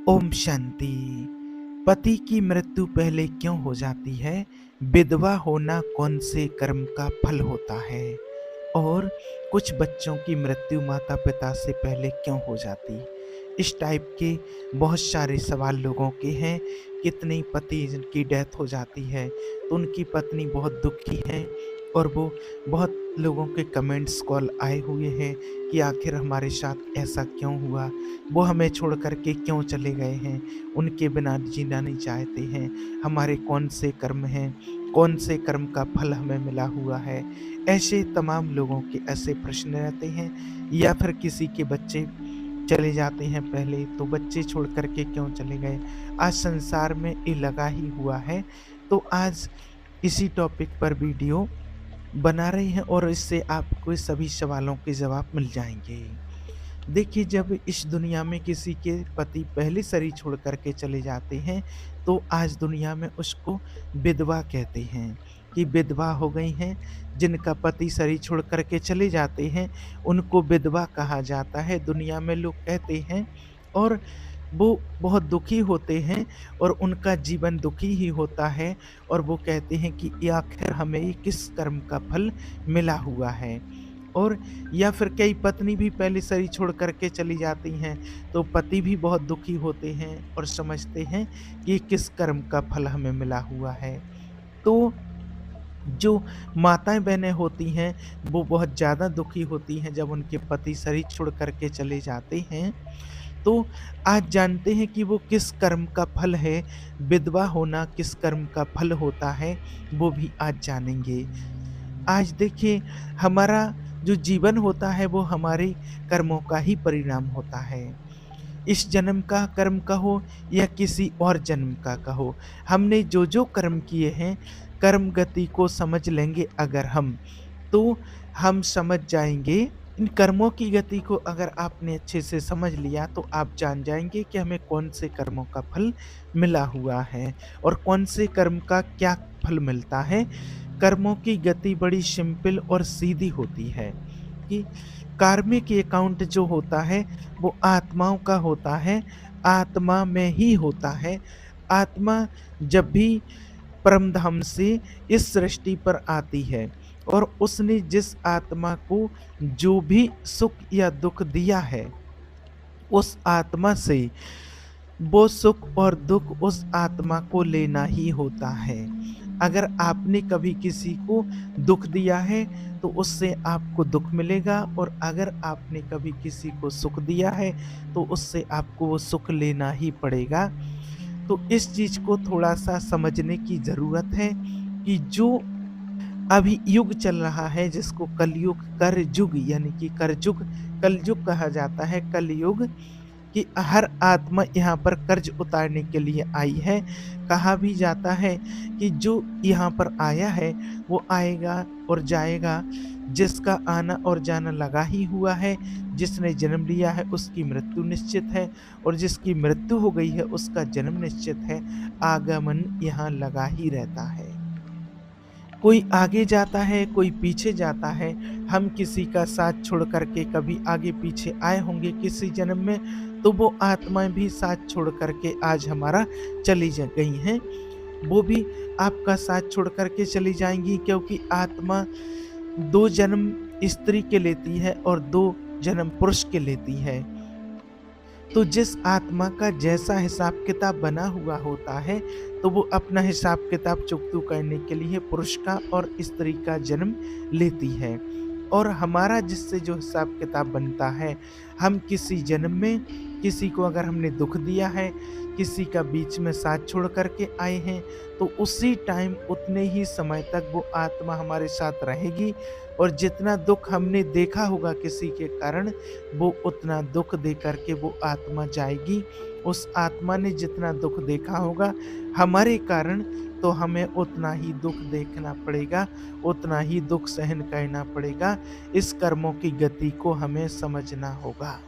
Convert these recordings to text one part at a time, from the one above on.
ओम शांति। पति की मृत्यु पहले क्यों हो जाती है? विधवा होना कौन से कर्म का फल होता है? और कुछ बच्चों की मृत्यु माता पिता से पहले क्यों हो जाती? इस टाइप के बहुत सारे सवाल लोगों के हैं। कितने पति जिनकी डेथ हो जाती है तो उनकी पत्नी बहुत दुखी है और वो बहुत लोगों के कमेंट्स कॉल आए हुए हैं कि आखिर हमारे साथ ऐसा क्यों हुआ, वो हमें छोड़ कर के क्यों चले गए हैं, उनके बिना जीना नहीं चाहते हैं, हमारे कौन से कर्म हैं, कौन से कर्म का फल हमें मिला हुआ है। ऐसे तमाम लोगों के ऐसे प्रश्न रहते हैं। या फिर किसी के बच्चे चले जाते हैं पहले, तो बच्चे छोड़ कर के क्यों चले गए। आज संसार में ये लगा ही हुआ है। तो आज इसी टॉपिक पर वीडियो बना रहे हैं और इससे आपको सभी सवालों के जवाब मिल जाएंगे। देखिए, जब इस दुनिया में किसी के पति पहले शरीर छोड़ कर के चले जाते हैं तो आज दुनिया में उसको विधवा कहते हैं कि विधवा हो गई हैं। जिनका पति शरीर छोड़ कर के चले जाते हैं उनको विधवा कहा जाता है, दुनिया में लोग कहते हैं। और वो बहुत दुखी होते हैं और उनका जीवन दुखी ही होता है। और वो कहते हैं कि ये आखिर हमें ये किस कर्म का फल मिला हुआ है। और या फिर कई पत्नी भी पहले शरीर छोड़ कर के चली जाती हैं तो पति भी बहुत दुखी होते हैं और समझते हैं कि ये किस कर्म का फल हमें मिला हुआ है। तो जो माताएं बहनें होती हैं वो बहुत ज़्यादा दुखी होती हैं जब उनके पति शरीर छोड़ कर के चले जाते हैं। तो आज जानते हैं कि वो किस कर्म का फल है, विधवा होना किस कर्म का फल होता है, वो भी आज जानेंगे। आज देखिए, हमारा जो जीवन होता है वो हमारे कर्मों का ही परिणाम होता है। इस जन्म का कर्म कहो या किसी और जन्म का कहो, हमने जो जो कर्म किए हैं, कर्म गति को समझ लेंगे अगर हम, तो हम समझ जाएंगे। इन कर्मों की गति को अगर आपने अच्छे से समझ लिया तो आप जान जाएंगे कि हमें कौन से कर्मों का फल मिला हुआ है और कौन से कर्म का क्या फल मिलता है। कर्मों की गति बड़ी सिंपल और सीधी होती है कि कार्मिक अकाउंट जो होता है वो आत्माओं का होता है, आत्मा में ही होता है। आत्मा जब भी परमधाम से इस सृष्टि पर आती है और उसने जिस आत्मा को जो भी सुख या दुख दिया है, उस आत्मा से वो सुख और दुख उस आत्मा को लेना ही होता है। अगर आपने कभी किसी को दुख दिया है तो उससे आपको दुख मिलेगा, और अगर आपने कभी किसी को सुख दिया है तो उससे आपको वो सुख लेना ही पड़ेगा। तो इस चीज को थोड़ा सा समझने की जरूरत है कि जो अभी युग चल रहा है जिसको कलयुग करजुग यानी कि करजुग कलयुग कहा जाता है, कलयुग, कि हर आत्मा यहाँ पर कर्ज उतारने के लिए आई है। कहा भी जाता है कि जो यहाँ पर आया है वो आएगा और जाएगा, जिसका आना और जाना लगा ही हुआ है। जिसने जन्म लिया है उसकी मृत्यु निश्चित है, और जिसकी मृत्यु हो गई है उसका जन्म निश्चित है। आगमन यहाँ लगा ही रहता है। कोई आगे जाता है, कोई पीछे जाता है। हम किसी का साथ छोड़ कर के कभी आगे पीछे आए होंगे किसी जन्म में, तो वो आत्माएं भी साथ छोड़ कर के आज हमारा चली गई हैं। वो भी आपका साथ छोड़ कर के चली जाएंगी, क्योंकि आत्मा 2 जन्म स्त्री के लेती है और 2 जन्म पुरुष के लेती है। तो जिस आत्मा का जैसा हिसाब किताब बना हुआ होता है तो वो अपना हिसाब किताब चुकतू करने के लिए पुरुष का और स्त्री का जन्म लेती है। और हमारा जिससे जो हिसाब किताब बनता है, हम किसी जन्म में किसी को अगर हमने दुख दिया है, किसी का बीच में साथ छोड़ करके आए हैं, तो उसी टाइम उतने ही समय तक वो आत्मा हमारे साथ रहेगी। और जितना दुख हमने देखा होगा किसी के कारण, वो उतना दुख दे करके वो आत्मा जाएगी। उस आत्मा ने जितना दुख देखा होगा हमारे कारण, तो हमें उतना ही दुख देखना पड़ेगा, उतना ही दुख सहन करना पड़ेगा। इस कर्मों की गति को हमें समझना होगा।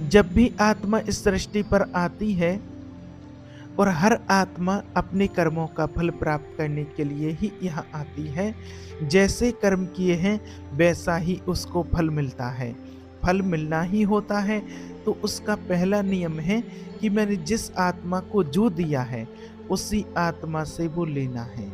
जब भी आत्मा इस सृष्टि पर आती है, और हर आत्मा अपने कर्मों का फल प्राप्त करने के लिए ही यहाँ आती है। जैसे कर्म किए हैं वैसा ही उसको फल मिलता है। फल मिलना ही होता है, तो उसका पहला नियम है कि मैंने जिस आत्मा को जो दिया है, उसी आत्मा से वो लेना है।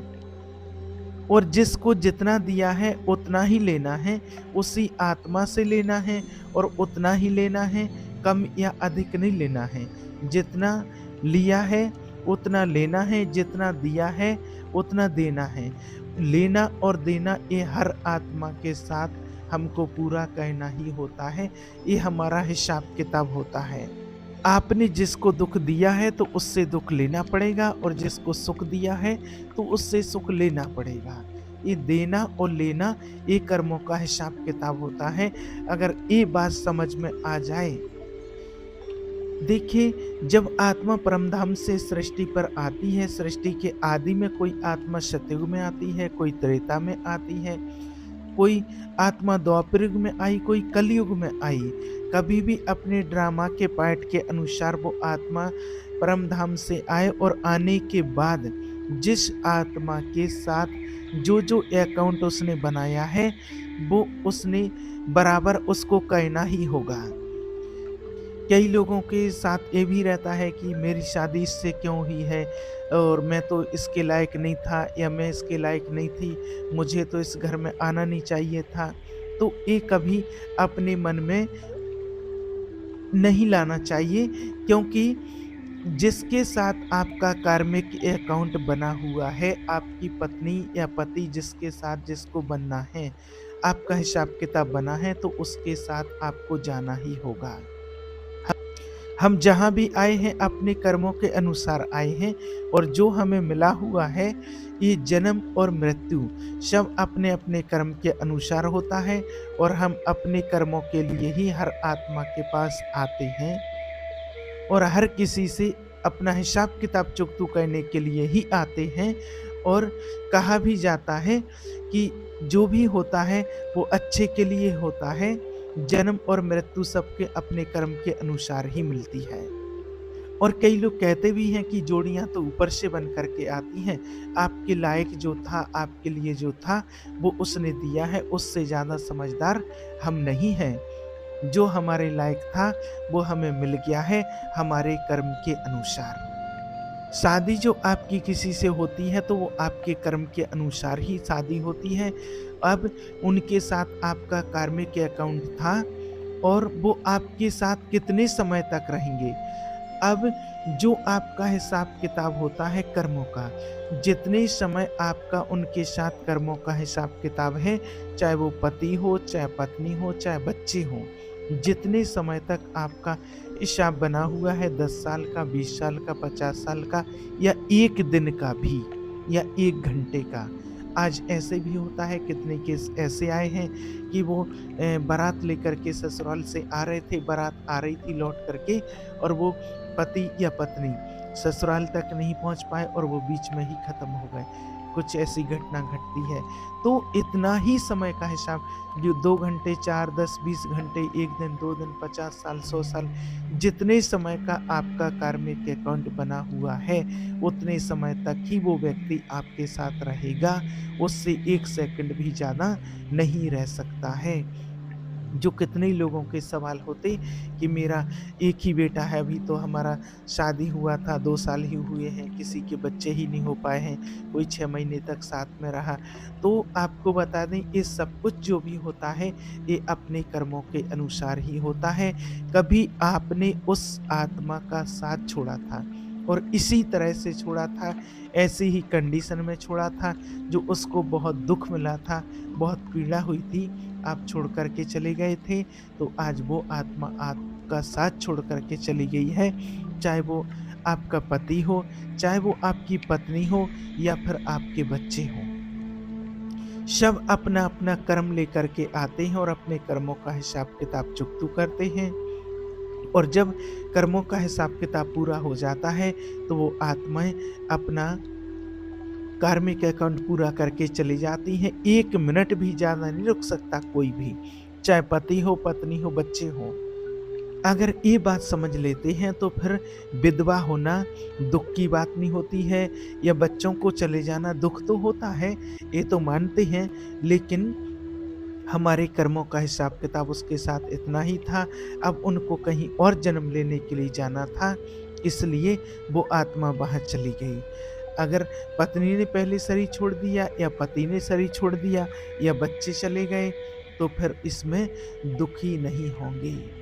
और जिसको जितना दिया है उतना ही लेना है, उसी आत्मा से लेना है और उतना ही लेना है, कम या अधिक नहीं लेना है। जितना लिया है उतना लेना है, जितना दिया है उतना देना है। लेना और देना ये हर आत्मा के साथ हमको पूरा करना ही होता है, ये हमारा हिसाब किताब होता है। आपने जिसको दुख दिया है तो उससे दुख लेना पड़ेगा, और जिसको सुख दिया है तो उससे सुख लेना पड़ेगा। ये देना और लेना ये कर्मों का हिसाब किताब होता है। अगर ये बात समझ में आ जाए, देखिए जब आत्मा परमधाम से सृष्टि पर आती है, सृष्टि के आदि में कोई आत्मा सतयुग में आती है, कोई त्रेता में आती है, कोई आत्मा द्वापर युग में आई, कोई कलयुग में आई। कभी भी अपने ड्रामा के पार्ट के अनुसार वो आत्मा परमधाम से आए, और आने के बाद जिस आत्मा के साथ जो जो अकाउंट उसने बनाया है, वो उसने बराबर उसको कहना ही होगा। कई लोगों के साथ ये भी रहता है कि मेरी शादी इससे क्यों हुई है, और मैं तो इसके लायक नहीं था, या मैं इसके लायक नहीं थी, मुझे तो इस घर में आना नहीं चाहिए था। तो ये कभी अपने मन में नहीं लाना चाहिए, क्योंकि जिसके साथ आपका कार्मिक अकाउंट बना हुआ है, आपकी पत्नी या पति जिसके साथ जिसको बनना है, आपका हिसाब किताब बना है, तो उसके साथ आपको जाना ही होगा। हम जहाँ भी आए हैं अपने कर्मों के अनुसार आए हैं, और जो हमें मिला हुआ है ये जन्म और मृत्यु सब अपने अपने कर्म के अनुसार होता है, और हम अपने कर्मों के लिए ही हर आत्मा के पास आते हैं, और हर किसी से अपना हिसाब किताब चुकतू करने के लिए ही आते हैं। और कहा भी जाता है कि जो भी होता है वो अच्छे के लिए होता है। जन्म और मृत्यु सबके अपने कर्म के अनुसार ही मिलती है। और कई लोग कहते भी हैं कि जोड़ियां तो ऊपर से बन करके आती हैं, आपके लायक जो था, आपके लिए जो था वो उसने दिया है, उससे ज़्यादा समझदार हम नहीं हैं। जो हमारे लायक था वो हमें मिल गया है हमारे कर्म के अनुसार। शादी जो आपकी किसी से होती है तो वो आपके कर्म के अनुसार ही शादी होती है। अब उनके साथ आपका कार्मिक अकाउंट था, और वो आपके साथ कितने समय तक रहेंगे। अब जो आपका हिसाब किताब होता है कर्मों का, जितने समय आपका उनके साथ कर्मों का हिसाब किताब है, चाहे वो पति हो, चाहे पत्नी हो, चाहे बच्चे हों, जितने समय तक आपका हिसाब बना हुआ है, 10 साल का, 20 साल का, 50 साल का, या एक दिन का भी, या 1 घंटे का। आज ऐसे भी होता है, कितने केस ऐसे आए हैं कि वो बारात लेकर के ससुराल से आ रहे थे, बारात आ रही थी लौट करके, और वो पति या पत्नी ससुराल तक नहीं पहुंच पाए, और वो बीच में ही खत्म हो गए। कुछ ऐसी घटना घटती है। तो इतना ही समय का हिसाब, जो 2 घंटे, 4, 10, 20 घंटे, 1 दिन, 2 दिन, 50 साल, 100 साल, जितने समय का आपका कार्मिक अकाउंट बना हुआ है, उतने समय तक ही वो व्यक्ति आपके साथ रहेगा। उससे 1 सेकंड भी ज़्यादा नहीं रह सकता है। जो कितने ही लोगों के सवाल होते कि मेरा एक ही बेटा है, अभी तो हमारा शादी हुआ था, 2 साल ही हुए हैं, किसी के बच्चे ही नहीं हो पाए हैं, कोई 6 महीने तक साथ में रहा। तो आपको बता दें, ये सब कुछ जो भी होता है ये अपने कर्मों के अनुसार ही होता है। कभी आपने उस आत्मा का साथ छोड़ा था, और इसी तरह से छोड़ा था, ऐसी ही कंडीशन में छोड़ा था, जो उसको बहुत दुख मिला था, बहुत पीड़ा हुई थी, आप छोड़ कर के चले गए थे, तो आज वो आत्मा आपका साथ छोड़ कर के चली गई है। चाहे वो आपका पति हो, चाहे वो आपकी पत्नी हो, या फिर आपके बच्चे हों। सब अपना अपना कर्म लेकर के आते हैं, और अपने कर्मों का हिसाब किताब चुकतू करते हैं। और जब कर्मों का हिसाब किताब पूरा हो जाता है, तो वो आत्माएं अपना कार्मिक अकाउंट पूरा करके चली जाती हैं। 1 मिनट भी ज़्यादा नहीं रुक सकता कोई भी, चाहे पति हो, पत्नी हो, बच्चे हों। अगर ये बात समझ लेते हैं तो फिर विधवा होना दुख की बात नहीं होती है, या बच्चों को चले जाना दुख तो होता है, ये तो मानते हैं, लेकिन हमारे कर्मों का हिसाब किताब उसके साथ इतना ही था, अब उनको कहीं और जन्म लेने के लिए जाना था, इसलिए वो आत्मा वहाँ चली गई। अगर पत्नी ने पहले शरीर छोड़ दिया या पति ने शरीर छोड़ दिया या बच्चे चले गए, तो फिर इसमें दुखी नहीं होंगे।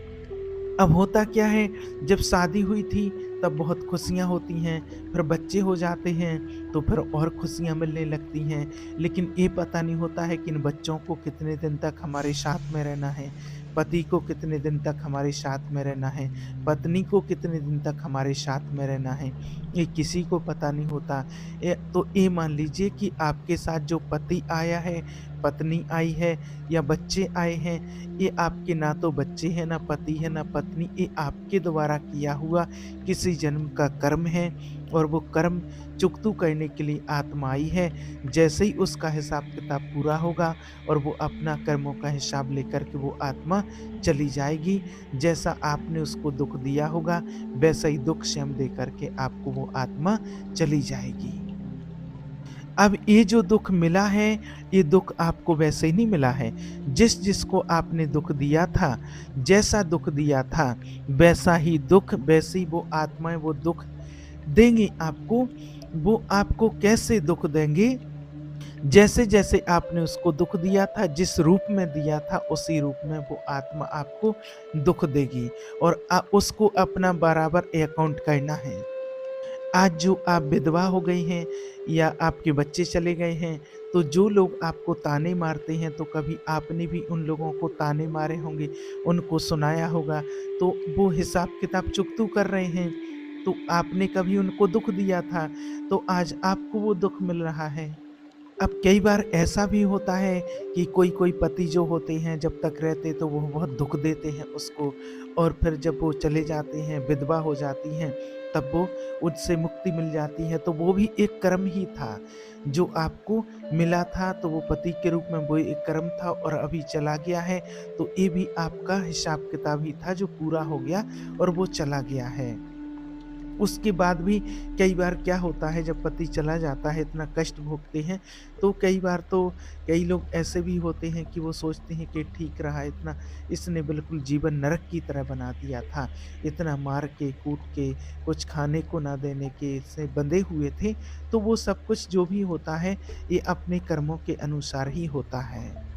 अब होता क्या है, जब शादी हुई थी तब बहुत खुशियाँ होती हैं, फिर बच्चे हो जाते हैं तो फिर और खुशियाँ मिलने लगती हैं। लेकिन ये पता नहीं होता है कि इन बच्चों को कितने दिन तक हमारे साथ में रहना है, पति को कितने दिन तक हमारे साथ में रहना है, पत्नी को कितने दिन तक हमारे साथ में रहना है, ये किसी को पता नहीं होता। तो ये मान लीजिए कि आपके साथ जो पति आया है, पत्नी आई है या बच्चे आए हैं, ये आपके ना तो बच्चे हैं, ना पति है, ना पत्नी, ये आपके द्वारा किया हुआ किसी जन्म का कर्म है और वो कर्म चुकतू करने के लिए आत्मा आई है। जैसे ही उसका हिसाब किताब पूरा होगा और वो अपना कर्मों का हिसाब लेकर के वो आत्मा चली जाएगी। जैसा आपने उसको दुख दिया होगा, वैसा ही दुख स्वयं दे करके आपको वो आत्मा चली जाएगी। अब ये जो दुख मिला है, ये दुख आपको वैसे ही नहीं मिला है। जिसको आपने दुख दिया था, जैसा दुख दिया था, वैसा ही दुख, वैसी वो आत्माएँ वो दुख देंगी आपको। वो आपको कैसे दुख देंगे? जैसे-जैसे आपने उसको दुख दिया था, जिस रूप में दिया था, उसी रूप में वो आत्मा आपको दुख देगी और उसको अपना बराबर अकाउंट करना है। आज जो आप विधवा हो गई हैं या आपके बच्चे चले गए हैं, तो जो लोग आपको ताने मारते हैं, तो कभी आपने भी उन लोगों को ताने मारे होंगे, उनको सुनाया होगा, तो वो हिसाब-किताब चुकतू कर रहे हैं। तो आपने कभी उनको दुख दिया था, तो आज आपको वो दुख मिल रहा है। अब कई बार ऐसा भी होता है कि कोई-कोई पति जो होते हैं, जब तक रहते तो वो बहुत दुःख देते हैं उसको और फिर जब वो चले जाते हैं, विधवा हो जाती हैं, तब वो उससे मुक्ति मिल जाती है। तो वो भी एक कर्म ही था, जो आपको मिला था, तो वो पति के रूप में वो एक कर्म था और अभी चला गया है, तो ये भी आपका हिसाब-किताब ही था जो पूरा हो गया और वो चला गया है। उसके बाद भी कई बार क्या होता है, जब पति चला जाता है, इतना कष्ट भोगते हैं, तो कई बार तो कई लोग ऐसे भी होते हैं कि वो सोचते हैं कि ठीक रहा, इतना इसने बिल्कुल जीवन नरक की तरह बना दिया था, इतना मार के कूट के कुछ खाने को ना देने के से बंधे हुए थे। तो वो सब कुछ जो भी होता है, ये अपने कर्मों के अनुसार ही होता है।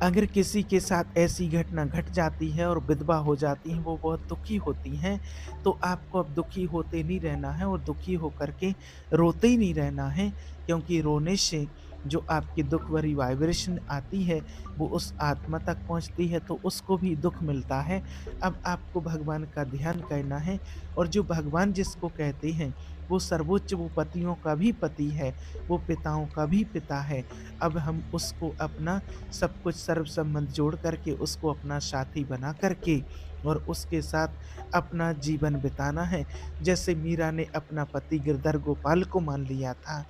अगर किसी के साथ ऐसी घटना घट जाती है और विधवा हो जाती हैं, वो बहुत दुखी होती हैं, तो आपको अब दुखी होते नहीं रहना है और दुखी होकर के रोते ही नहीं रहना है, क्योंकि रोने से जो आपकी दुःख भरी वाइब्रेशन आती है, वो उस आत्मा तक पहुँचती है, तो उसको भी दुःख मिलता है। अब आपको भगवान का ध्यान करना है और जो भगवान जिसको कहते हैं, वो सर्वोच्च, वो पतियों का भी पति है, वो पिताओं का भी पिता है। अब हम उसको अपना सब कुछ सर्व संबंध जोड़ करके उसको अपना साथी बना करके और उसके साथ अपना जीवन बिताना है। जैसे मीरा ने अपना पति गिरधर गोपाल को मान लिया था,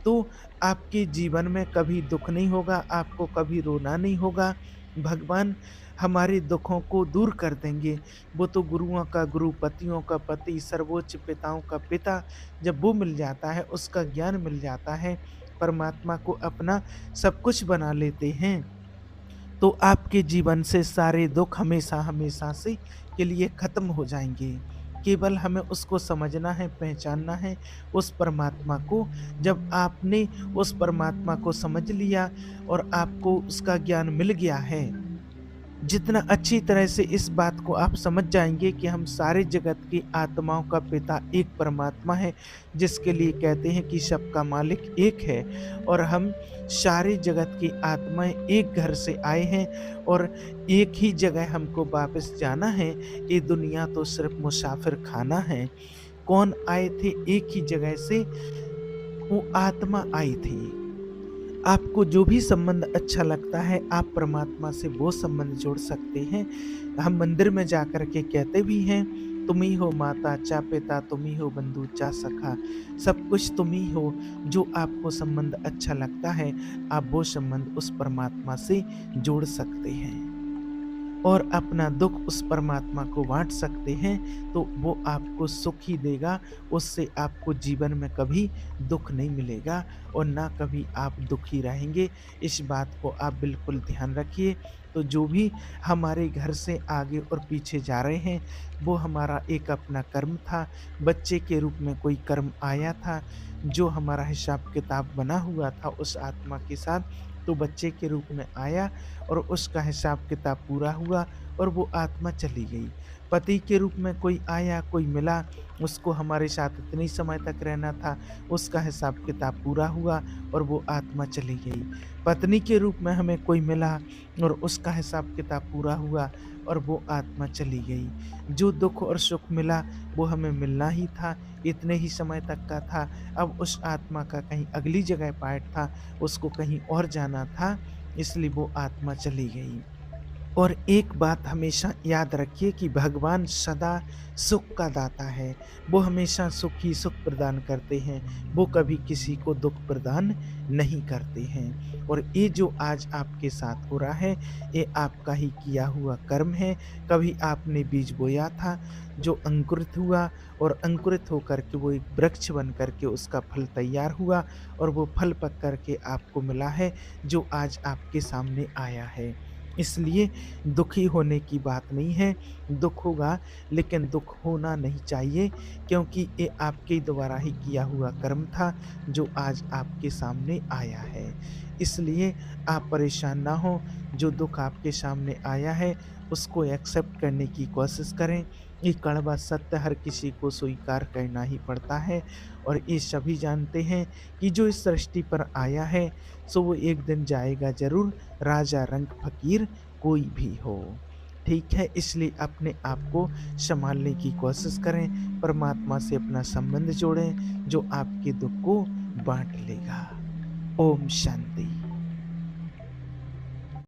तो आपके जीवन में कभी दुःख नहीं होगा, आपको कभी रोना नहीं होगा। भगवान हमारे दुखों को दूर कर देंगे। वो तो गुरुओं का गुरु, पतियों का पति, सर्वोच्च पिताओं का पिता, जब वो मिल जाता है, उसका ज्ञान मिल जाता है, परमात्मा को अपना सब कुछ बना लेते हैं, तो आपके जीवन से सारे दुःख हमेशा-हमेशा से के लिए ख़त्म हो जाएँगे। केवल हमें उसको समझना है, पहचानना है, उस परमात्मा को। जब आपने उस परमात्मा को समझ लिया और आपको उसका ज्ञान मिल गया है, जितना अच्छी तरह से इस बात को आप समझ जाएँगे कि हम सारे जगत की आत्माओं का पिता एक परमात्मा है, जिसके लिए कहते हैं कि सबका मालिक एक है और हम सारे जगत की आत्माएँ एक घर से आए हैं और एक ही जगह हमको वापस जाना है। ये दुनिया तो सिर्फ़ मुसाफिर खाना है। कौन आए थे एक ही जगह से? वो आत्मा आई थी। आपको जो भी संबंध अच्छा लगता है, आप परमात्मा से वो संबंध जोड़ सकते हैं। हम मंदिर में जाकर के कहते भी हैं, तुम ही हो माता चा पिता, तुम ही हो बंधु चा सखा, सब कुछ तुम ही हो। जो आपको संबंध अच्छा लगता है, आप वो संबंध उस परमात्मा से जोड़ सकते हैं। और अपना दुःख उस परमात्मा को बाँट सकते हैं, तो वो आपको सुख ही देगा, उससे आपको जीवन में कभी दुःख नहीं मिलेगा और ना कभी आप दुखी रहेंगे। इस बात को आप बिल्कुल ध्यान रखिए। तो जो भी हमारे घर से आगे और पीछे जा रहे हैं, वो हमारा एक अपना कर्म था। बच्चे के रूप में कोई कर्म आया था, जो हमारा हिसाब-किताब बना हुआ था उस आत्मा के साथ, तो बच्चे के रूप में आया और उसका हिसाब-किताब पूरा हुआ और वो आत्मा चली गई। पति के रूप में कोई आया, कोई मिला, उसको हमारे साथ इतने समय तक रहना था, उसका हिसाब-किताब पूरा हुआ और वो आत्मा चली गई। पत्नी के रूप में हमें कोई मिला और उसका हिसाब-किताब पूरा हुआ और वो आत्मा चली गई। जो दुःख और सुख मिला, वो हमें मिलना ही था, इतने ही समय तक का था। अब उस आत्मा का कहीं अगली जगह पार्ट था, उसको कहीं और जाना था, इसलिए वो आत्मा चली गई। और एक बात हमेशा याद रखिए कि भगवान सदा सुख का दाता है। वो हमेशा सुख ही सुख प्रदान करते हैं। वो कभी किसी को दुःख प्रदान नहीं करते हैं। और ये जो आज आपके साथ हो रहा है, ये आपका ही किया हुआ कर्म है। कभी आपने बीज बोया था, जो अंकुरित हुआ और अंकुरित होकर के वो एक वृक्ष बन कर के उसका फल तैयार हुआ और वो फल पक कर के आपको मिला है, जो आज आपके सामने आया है। इसलिए दुखी होने की बात नहीं है, दुःख होगा लेकिन दुःख होना नहीं चाहिए, क्योंकि ये आपके द्वारा ही किया हुआ कर्म था जो आज आपके सामने आया है। इसलिए आप परेशान ना हों, जो दुःख आपके सामने आया है उसको एक्सेप्ट करने की कोशिश करें। ये कड़वा सत्य हर किसी को स्वीकार करना ही पड़ता है और ये सभी जानते हैं कि जो इस सृष्टि पर आया है, सो वो एक दिन जाएगा ज़रूर, राजा रंक फ़कीर कोई भी हो। ठीक है? इसलिए अपने आप को सँभालने की कोशिश करें, परमात्मा से अपना संबंध जोड़ें, जो आपके दुःख को बाँट लेगा। ओम शांति।